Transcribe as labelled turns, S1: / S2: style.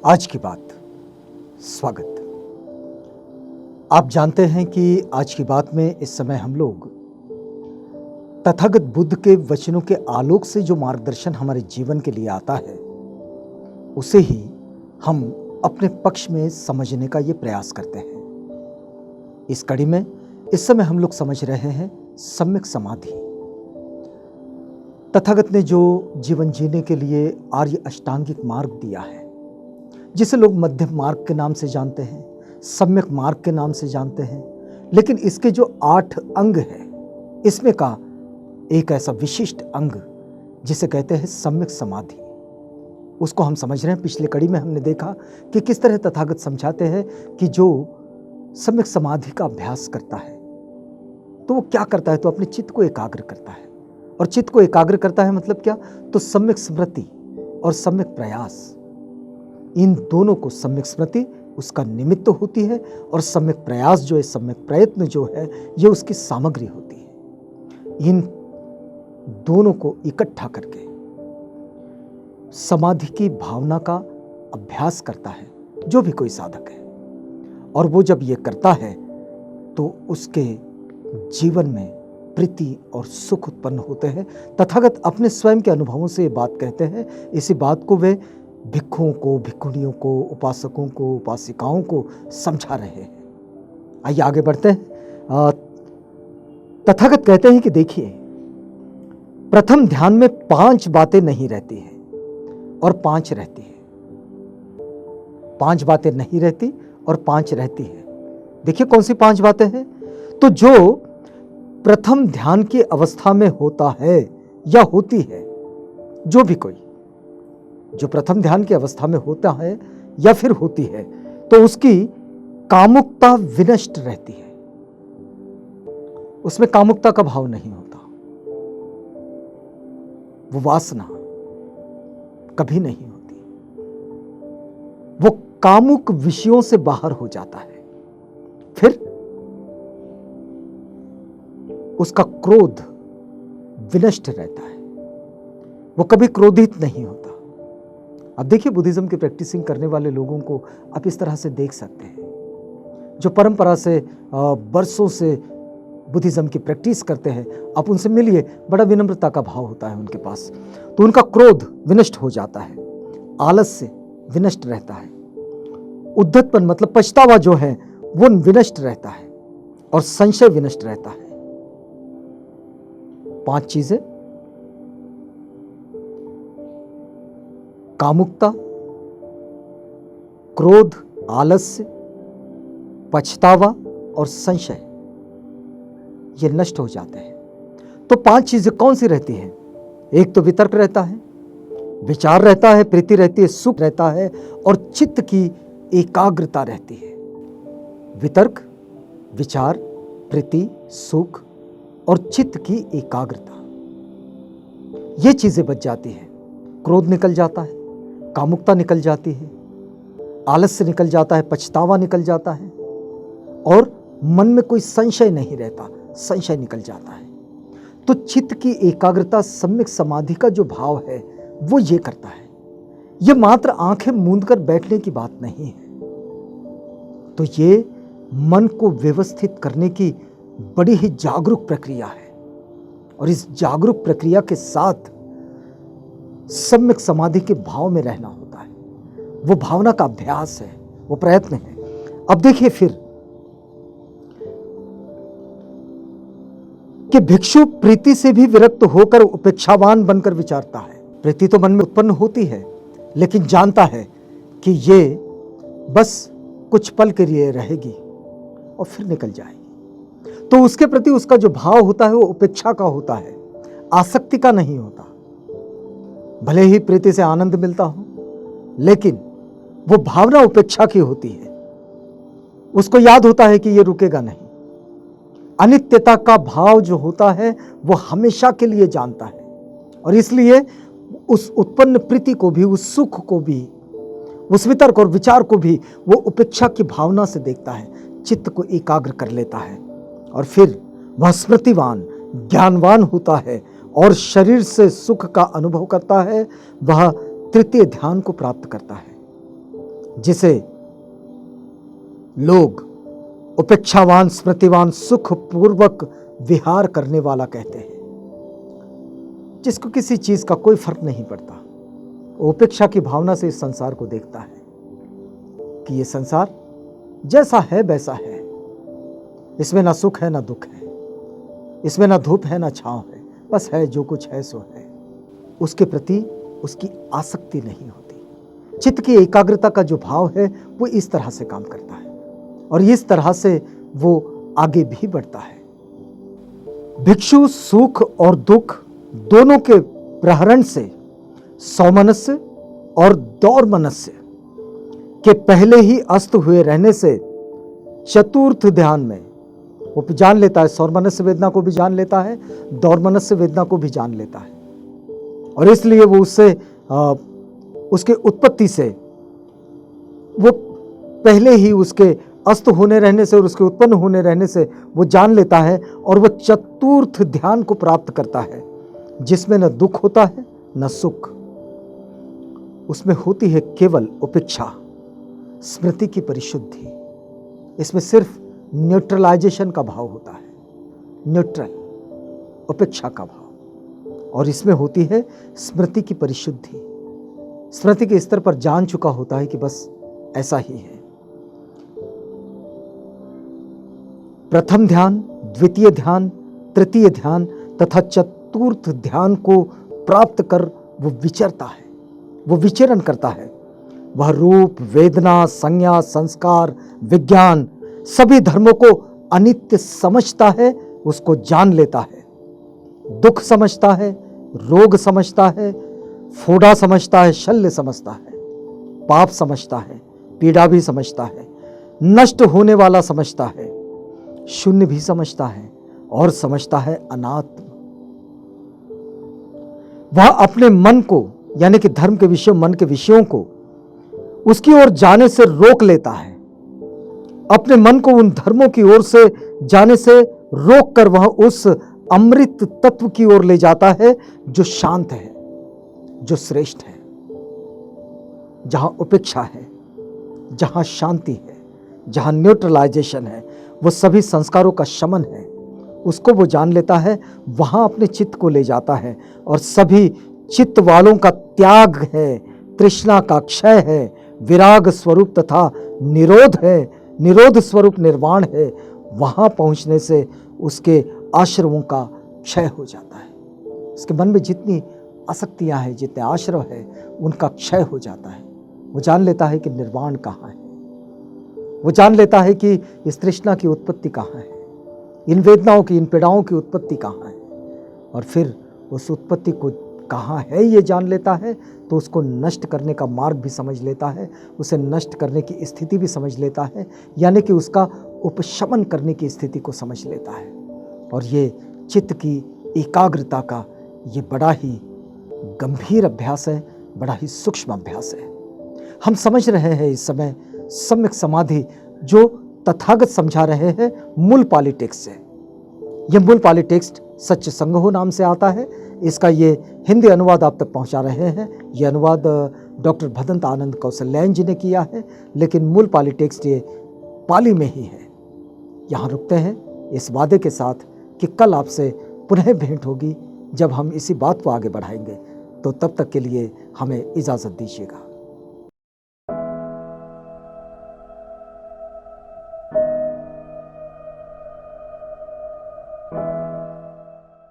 S1: आज की बात। स्वागत। आप जानते हैं कि आज की बात में इस समय हम लोग तथागत बुद्ध के वचनों के आलोक से जो मार्गदर्शन हमारे जीवन के लिए आता है उसे ही हम अपने पक्ष में समझने का ये प्रयास करते हैं। इस कड़ी में इस समय हम लोग समझ रहे हैं सम्यक समाधि। तथागत ने जो जीवन जीने के लिए आर्य अष्टांगिक मार्ग दिया है, जिसे लोग मध्यम मार्ग के नाम से जानते हैं, सम्यक मार्ग के नाम से जानते हैं, लेकिन इसके जो 8 अंग हैं, इसमें का एक ऐसा विशिष्ट अंग जिसे कहते हैं सम्यक समाधि, उसको हम समझ रहे हैं। पिछले कड़ी में हमने देखा कि किस तरह तथागत समझाते हैं कि जो सम्यक समाधि का अभ्यास करता है तो वो क्या करता है, तो अपने चित्त को एकाग्र करता है। और चित्त को एकाग्र करता है मतलब क्या, तो सम्यक स्मृति और सम्यक प्रयास, इन दोनों को, सम्यक स्मृति उसका निमित्त होती है और सम्यक प्रयास जो है, सम्यक प्रयत्न जो है, ये उसकी सामग्री होती है। इन दोनों को इकट्ठा करके समाधि की भावना का अभ्यास करता है जो भी कोई साधक है। और वो जब ये करता है तो उसके जीवन में प्रीति और सुख उत्पन्न होते हैं। तथागत अपने स्वयं के अनुभवों से ये बात कहते हैं। इसी बात को वे भिक्षुओं को, भिक्षुणियों को, उपासकों को, उपासिकाओं को समझा रहे हैं। आइए आगे बढ़ते हैं। तथागत कहते हैं कि देखिए, प्रथम ध्यान में 5 बातें नहीं रहती हैं और 5 रहती है। 5 बातें नहीं रहती और 5 रहती है। देखिए कौन सी 5 बातें हैं। तो जो प्रथम ध्यान की अवस्था में होता है या होती है, जो भी कोई जो प्रथम ध्यान की अवस्था में होता है या फिर होती है, तो उसकी कामुकता विनष्ट रहती है। उसमें कामुकता का भाव नहीं होता, वो वासना कभी नहीं होती, वो कामुक विषयों से बाहर हो जाता है। फिर उसका क्रोध विनष्ट रहता है, वो कभी क्रोधित नहीं होता। अब देखिए, बुद्धिज्म की प्रैक्टिसिंग करने वाले लोगों को आप इस तरह से देख सकते हैं, जो परंपरा से बरसों से बुद्धिज्म की प्रैक्टिस करते हैं। आप उनसे मिलिए, बड़ा विनम्रता का भाव होता है उनके पास। तो उनका क्रोध विनष्ट हो जाता है, आलस्य विनष्ट रहता है, उद्धतपन मतलब पछतावा जो है वो विनष्ट रहता है, और संशय विनष्ट रहता है। 5 चीजें: कामुकता, क्रोध, आलस्य, पछतावा और संशय, ये नष्ट हो जाते हैं। तो 5 चीजें कौन सी रहती हैं? एक तो वितर्क रहता है, विचार रहता है, प्रीति रहती है, सुख रहता है, और चित्त की एकाग्रता रहती है। वितर्क, विचार, प्रीति, सुख और चित्त की एकाग्रता, ये चीजें बच जाती हैं। क्रोध निकल जाता है, कामुकता निकल जाती है, आलस्य निकल जाता है, पछतावा निकल जाता है, और मन में कोई संशय नहीं रहता, संशय निकल जाता है। तो चित्त की एकाग्रता, सम्यक समाधि का जो भाव है वो ये करता है। ये मात्र आंखें मूंद कर बैठने की बात नहीं है। तो ये मन को व्यवस्थित करने की बड़ी ही जागरूक प्रक्रिया है, और इस जागरूक प्रक्रिया के साथ सम्यक समाधि के भाव में रहना होता है। वो भावना का अभ्यास है, वो प्रयत्न है। अब देखिए फिर कि भिक्षु प्रीति से भी विरक्त होकर उपेक्षावान बनकर विचारता है। प्रीति तो मन में उत्पन्न होती है, लेकिन जानता है कि ये बस कुछ पल के लिए रहेगी और फिर निकल जाएगी। तो उसके प्रति उसका जो भाव होता है वो उपेक्षा का होता है, आसक्ति का नहीं होता। भले ही प्रीति से आनंद मिलता हो, लेकिन वो भावना उपेक्षा की होती है। उसको याद होता है कि ये रुकेगा नहीं। अनित्यता का भाव जो होता है वो हमेशा के लिए जानता है, और इसलिए उस उत्पन्न प्रीति को भी, उस सुख को भी, उस वितर्क और विचार को भी वो उपेक्षा की भावना से देखता है, चित्त को एकाग्र कर लेता है, और फिर वह स्मृतिवान, ज्ञानवान होता है और शरीर से सुख का अनुभव करता है। वह तृतीय ध्यान को प्राप्त करता है। जिसे लोग उपेक्षावान स्मृतिवान सुखपूर्वक विहार करने वाला कहते हैं, जिसको किसी चीज का कोई फर्क नहीं पड़ता। उपेक्षा की भावना से इस संसार को देखता है कि ये संसार जैसा है वैसा है, इसमें ना सुख है ना दुख है, इसमें ना धूप है ना छांव है, बस है जो कुछ है सो है। उसके प्रति उसकी आसक्ति नहीं होती। चित्त की एकाग्रता का जो भाव है वो इस तरह से काम करता है और इस तरह से वो आगे भी बढ़ता है। भिक्षु सुख और दुख दोनों के प्रहरण से सौमनस्य और दौर्मनस्य के पहले ही अस्त हुए रहने से चतुर्थ ध्यान में वो जान लेता है, सौमनस्य वेदना को भी जान लेता है, दौर्मनस्य वेदना को भी जान लेता है, और इसलिए वो उससे उसके उत्पत्ति से वो पहले ही उसके अस्त होने रहने से और उसके उत्पन्न होने रहने से वो जान लेता है और वो चतुर्थ ध्यान को प्राप्त करता है, जिसमें न दुख होता है न सुख। उसमें होती है केवल उपेक्षा, स्मृति की परिशुद्धि। इसमें सिर्फ न्यूट्रलाइजेशन का भाव होता है, न्यूट्रल, उपेक्षा का भाव, और इसमें होती है स्मृति की परिशुद्धि। स्मृति के स्तर पर जान चुका होता है कि बस ऐसा ही है। प्रथम ध्यान, द्वितीय ध्यान, तृतीय ध्यान तथा चतुर्थ ध्यान को प्राप्त कर वो विचरता है, वो विचरण करता है। वह रूप, वेदना, संज्ञा, संस्कार, विज्ञान सभी धर्मों को अनित्य समझता है, उसको जान लेता है। दुख समझता है, रोग समझता है, फोड़ा समझता है, शल्य समझता है, पाप समझता है, पीड़ा भी समझता है, नष्ट होने वाला समझता है, शून्य भी समझता है और समझता है अनात्म। वह अपने मन को, यानी कि धर्म के विषयों, मन के विषयों को उसकी ओर जाने से रोक लेता है। अपने मन को उन धर्मों की ओर से जाने से रोक कर वह उस अमृत तत्व की ओर ले जाता है जो शांत है, जो श्रेष्ठ है, जहां उपेक्षा है, जहां शांति है, जहां न्यूट्रलाइजेशन है, वो सभी संस्कारों का शमन है, उसको वो जान लेता है। वहां अपने चित्त को ले जाता है और सभी चित्त वालों का त्याग है, तृष्णा का क्षय है, विराग स्वरूप तथा निरोध है, निरोध स्वरूप निर्वाण है। वहां पहुंचने से उसके आश्रमों का क्षय हो जाता है। उसके मन में जितनी आसक्तियां हैं, जितने आश्रव है, उनका क्षय हो जाता है। वो जान लेता है कि निर्वाण कहाँ है, वो जान लेता है कि इस तृष्णा की उत्पत्ति कहाँ है, इन वेदनाओं की, इन पीड़ाओं की उत्पत्ति कहाँ है, और फिर उस उत्पत्ति को कहाँ है ये जान लेता है तो उसको नष्ट करने का मार्ग भी समझ लेता है, उसे नष्ट करने की स्थिति भी समझ लेता है, यानी कि उसका उपशमन करने की स्थिति को समझ लेता है। और ये चित्त की एकाग्रता का ये बड़ा ही गंभीर अभ्यास है, बड़ा ही सूक्ष्म अभ्यास है। हम समझ रहे हैं इस समय सम्यक समाधि जो तथागत समझा रहे हैं मूल पाली टेक्स्ट से। यह मूल पाली टेक्स्ट सच्च संगहो नाम से आता है। इसका ये हिंदी अनुवाद आप तक पहुंचा रहे हैं। ये अनुवाद डॉक्टर भदंत आनंद कौशल्यायन जी ने किया है, लेकिन मूल पाली टेक्स्ट ये पाली में ही है। यहाँ रुकते हैं इस वादे के साथ कि कल आपसे पुनः भेंट होगी जब हम इसी बात को आगे बढ़ाएंगे। तो तब तक के लिए हमें इजाज़त दीजिएगा।